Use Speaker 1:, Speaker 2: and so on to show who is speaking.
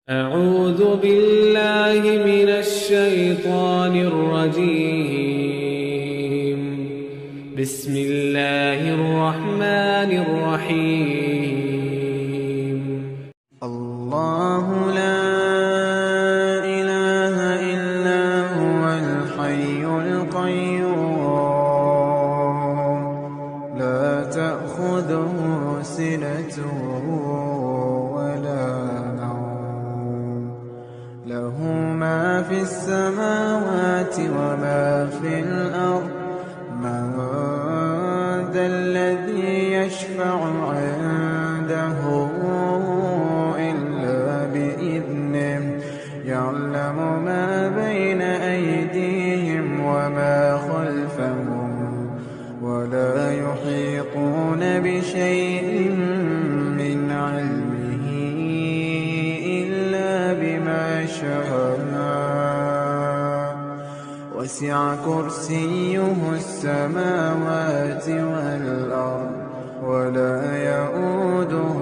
Speaker 1: أعوذ بالله من الشيطان الرجيم. بسم الله الرحمن الرحيم.
Speaker 2: الله لا إله إلا هو الحي القيوم لا تأخذه سنة ولا نوم له ما في السماوات وما في الأرض من ذا الذي يشفع عنده إلا بإذنه يعلم ما بين أيديهم وما خلفهم ولا يحيطون بشيء من علمه إلا بما شاء وسع كرسيه السماوات والأرض ولا يئوده